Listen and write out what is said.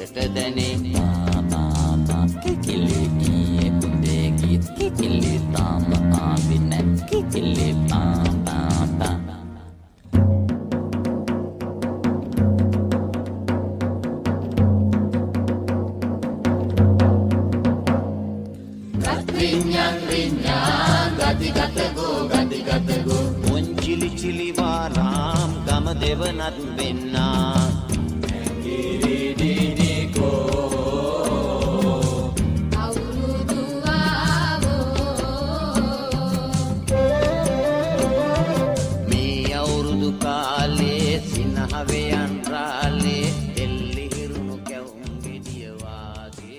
හිතට දැනේ කිකිලි ඊයේ පුතේ ගීත් කිකිලි තාම ආවේ නැත් කිකිලි පා පා පා ගති ගත ගෝ මොන්චිලි චිලි වාරාම් ගම දෙවනත් වෙන්නා මේ අවුරුදු කාලේ සිනහවේ අන්රාලේ